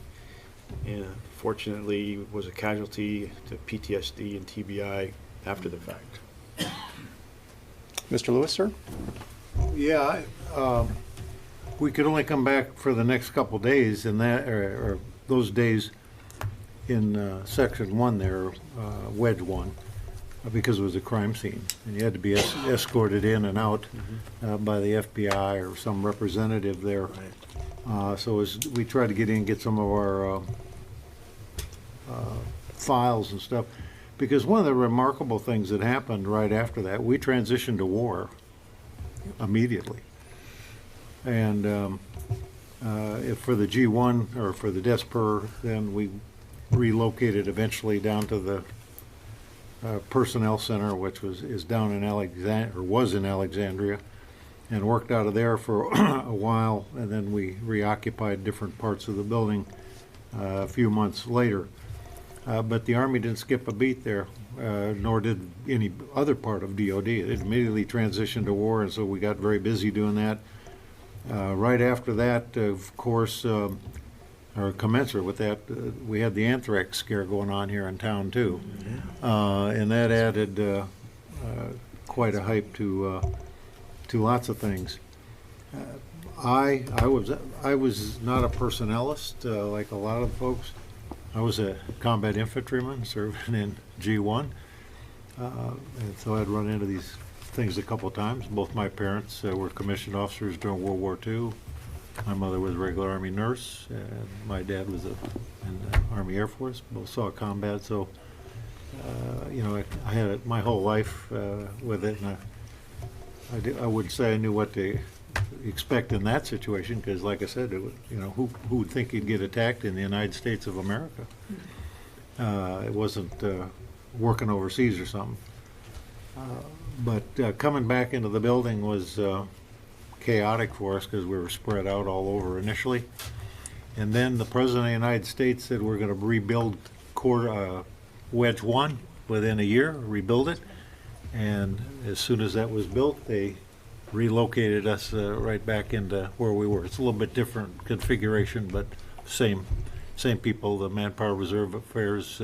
S4: and fortunately was a casualty to PTSD and TBI after the fact.
S1: Mr. Lewis, sir?
S2: Yeah, we could only come back for the next couple days, and that, or those days in Section 1 there, Wedge 1, because it was a crime scene, and you had to be escorted in and out by the FBI or some representative there. So we tried to get in, get some of our files and stuff, because one of the remarkable things that happened right after that, we transitioned to war immediately. And if for the G1 or for the DESPER, then we relocated eventually down to the Personnel Center, which is down in Alexandria, or was in Alexandria, and worked out of there for a while, and then we reoccupied different parts of the building a few months later. But the Army didn't skip a beat there, nor did any other part of DOD. It immediately transitioned to war, and so we got very busy doing that. Right after that, of course, or commensurate with that, we had the anthrax scare going on here in town too, and that added quite a hype to lots of things. I was not a personnelist like a lot of folks. I was a combat infantryman serving in G1, and so I'd run into these things a couple times. Both my parents were commissioned officers during World War II. My mother was a regular Army nurse, and my dad was in the Army Air Force. Both saw combat, so you know, I had it my whole life with it, and I wouldn't say I knew what to expect in that situation, because, like I said, it would, you know, who would think he'd get attacked in the United States of America? It wasn't working overseas or something. But coming back into the building was chaotic for us because we were spread out all over initially. And then the President of the United States said we're going to rebuild Wedge 1 within a year, rebuild it. And as soon as that was built, they relocated us right back into where we were. It's a little bit different configuration, but same people, the Manpower Reserve Affairs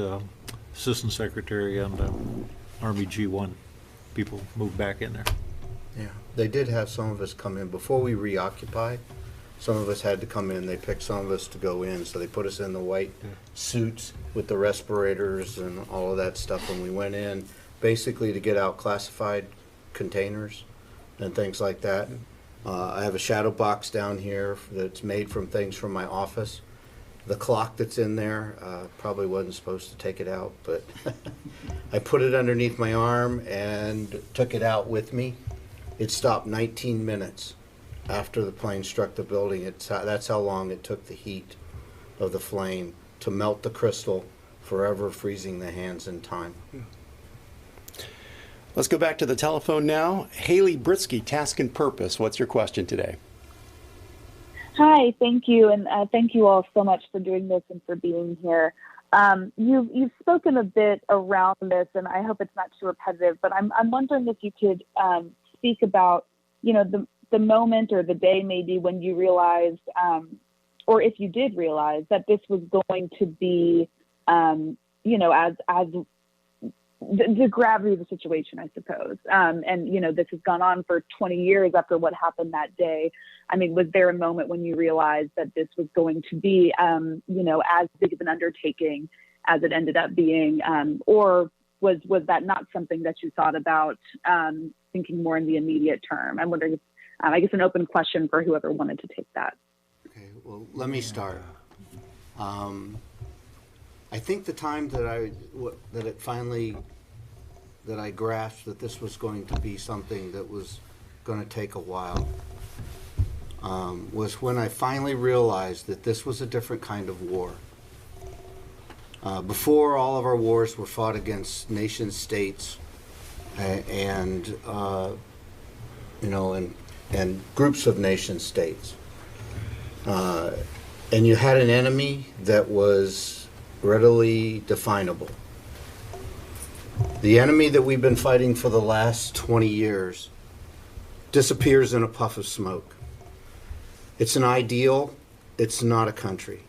S2: Assistant Secretary and Army G1 people moved back in there.
S3: Yeah, they did have some of us come in before we reoccupied. Some of us had to come in. They picked some of us to go in, so they put us in the white suits with the respirators and all of that stuff when we went in, basically to get out classified containers and things like that. I have a shadow box down here that's made from things from my office. The clock that's in there, probably wasn't supposed to take it out, but I put it underneath my arm and took it out with me. It stopped 19 minutes after the plane struck the building. That's how long it took the heat of the flame to melt the crystal, forever freezing the hands in time.
S1: Let's go back to the telephone now. Haley Britsky, Task and Purpose. What's your question today?
S9: Hi, thank you, and thank you all so much for doing this and for being here. You've spoken a bit around this, and I hope it's not too repetitive, but I'm wondering if you could speak about, you know, the the moment or the day maybe when you realized, or if you did realize that this was going to be, you know, as the gravity of the situation, I suppose. And, you know, this has gone on for 20 years after what happened that day. I mean, was there a moment when you realized that this was going to be, you know, as big of an undertaking as it ended up being, or was that not something that you thought about, thinking more in the immediate term? I'm wondering if, I guess an open question for whoever wanted to take that.
S3: Okay, well, let me start. I think the time that I grasped that this was going to be something that was going to take a while was when I finally realized that this was a different kind of war. Before, all of our wars were fought against nation states and you know, and groups of nation states. And you had an enemy that was readily definable. The enemy that we've been fighting for the last 20 years disappears in a puff of smoke. It's an ideal, it's not a country.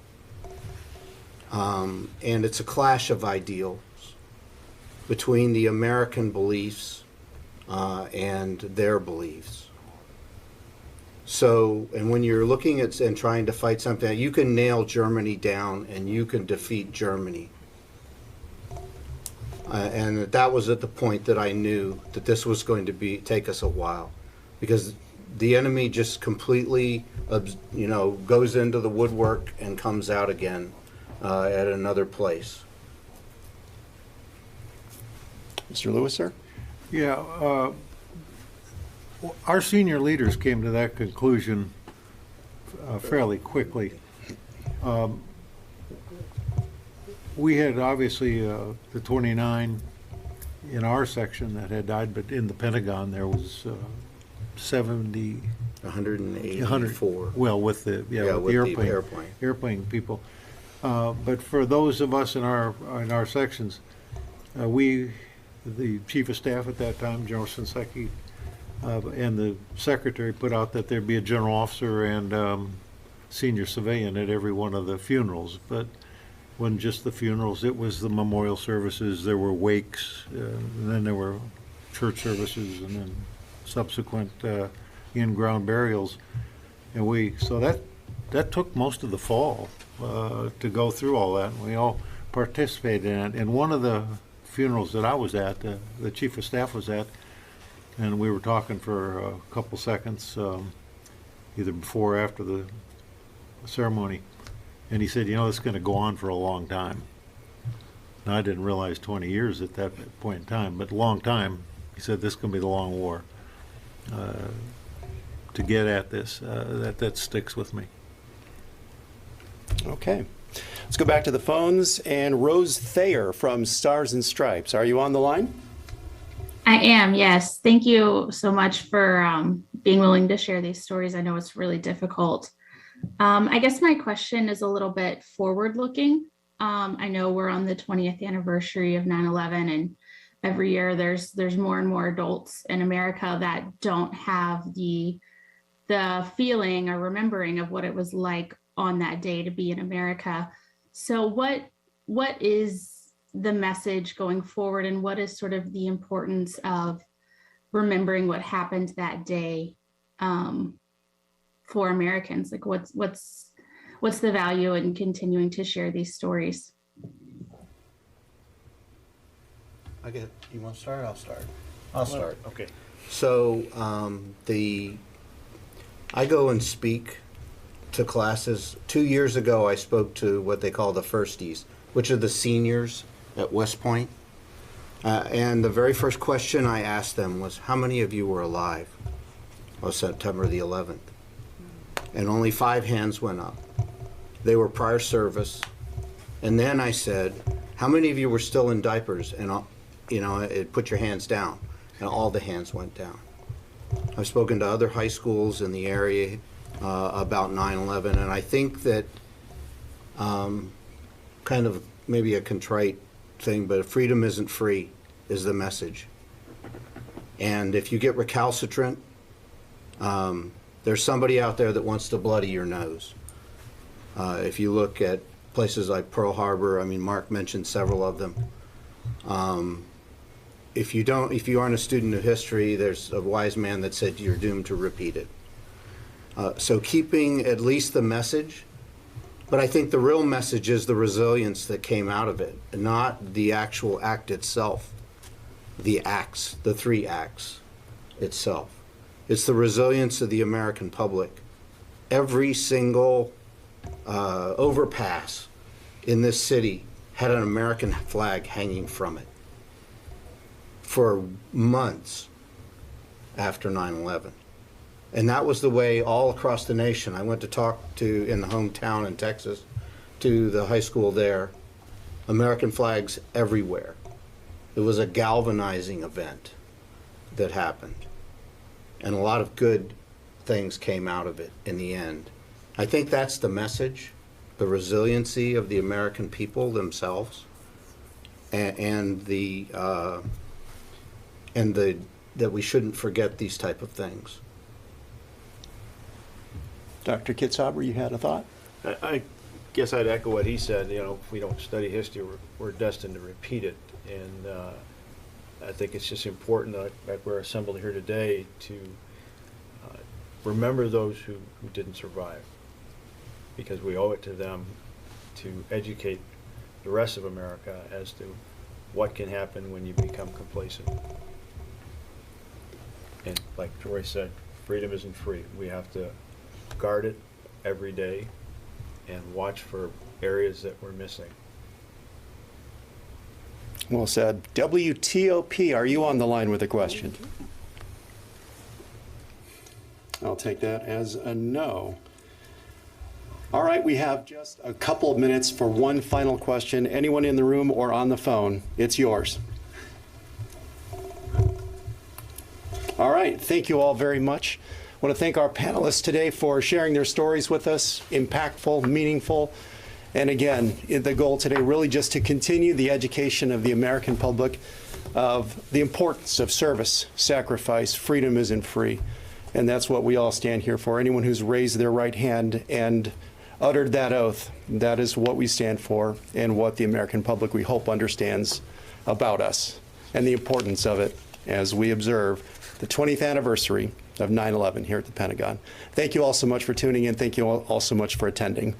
S3: And it's a clash of ideals between the American beliefs and their beliefs. So, and when you're looking at and trying to fight something, you can nail Germany down and you can defeat Germany. And that was at the point that I knew that this was going to take us a while, because the enemy just completely, you know, goes into the woodwork and comes out again at another place.
S1: Mr. Lewis, sir?
S2: Yeah, our senior leaders came to that conclusion fairly quickly. We had obviously the 29 in our section that had died, but in the Pentagon there was 70,
S3: 184.
S2: Well, with the airplane people. But for those of us in our sections, the chief of staff at that time, General Shinseki, and the secretary put out that there'd be a general officer and senior civilian at every one of the funerals. But it wasn't just the funerals, it was the memorial services, there were wakes, and then there were church services, and then subsequent in-ground burials. And so that took most of the fall to go through all that, and we all participated in it. And one of the funerals that I was at, the chief of staff was at, and we were talking for a couple seconds, either before or after the ceremony, and he said, you know, it's going to go on for a long time. Now, I didn't realize 20 years at that point in time, but a long time. He said, this is going to be the long war. To get at this, that sticks with me.
S1: Okay. Let's go back to the phones. And Rose Thayer from Stars and Stripes. Are you on the line?
S10: I am, yes. Thank you so much for being willing to share these stories. I know it's really difficult. I guess my question is a little bit forward-looking. I know we're on the 20th anniversary of 9/11, and every year there's more and more adults in America that don't have the feeling or remembering of what it was like on that day to be in America. So what is the message going forward, and what is sort of the importance of remembering what happened that day for Americans? Like what's the value in continuing to share these stories?
S3: You want to start? I'll start.
S4: Okay.
S3: So I go and speak to classes. 2 years ago, I spoke to what they call the firsties, which are the seniors at West Point. And the very first question I asked them was, how many of you were alive on September the 11th? And only 5 hands went up. They were prior service. And then I said, how many of you were still in diapers? And, you know, put your hands down. And all the hands went down. I've spoken to other high schools in the area about 9/11, and I think that kind of maybe a contrite thing, but freedom isn't free is the message. And if you get recalcitrant There's somebody out there that wants to bloody your nose. If you look at places like Pearl Harbor, I mean, Mark mentioned several of them. If you aren't a student of history, there's a wise man that said you're doomed to repeat it. So keeping at least the message, but I think the real message is the resilience that came out of it, not the actual act itself, the acts, the 3 acts itself. It's the resilience of the American public. Every single overpass in this city had an American flag hanging from it for months after 9/11. And that was the way all across the nation. I went to talk to, in the hometown in Texas, to the high school there, American flags everywhere. It was a galvanizing event that happened. And a lot of good things came out of it in the end. I think that's the message, the resiliency of the American people themselves, and that we shouldn't forget these type of things.
S1: Dr. Kitzhaber, you had a thought?
S4: I guess I'd echo what he said. You know, if we don't study history, we're destined to repeat it. And I think it's just important that we're assembled here today to remember those who didn't survive, because we owe it to them to educate the rest of America as to what can happen when you become complacent. And like Troy said, freedom isn't free. We have to guard it every day and watch for areas that we're missing.
S1: Well said. WTOP, are you on the line with a question? I'll take that as a no. All right, we have just a couple of minutes for one final question. Anyone in the room or on the phone, it's yours. All right, thank you all very much. I want to thank our panelists today for sharing their stories with us, impactful, meaningful. And again, the goal today really just to continue the education of the American public of the importance of service, sacrifice, freedom isn't free. And that's what we all stand here for. Anyone who's raised their right hand and uttered that oath, that is what we stand for and what the American public, we hope, understands about us and the importance of it as we observe the 20th anniversary of 9/11 here at the Pentagon. Thank you all so much for tuning in. Thank you all so much for attending.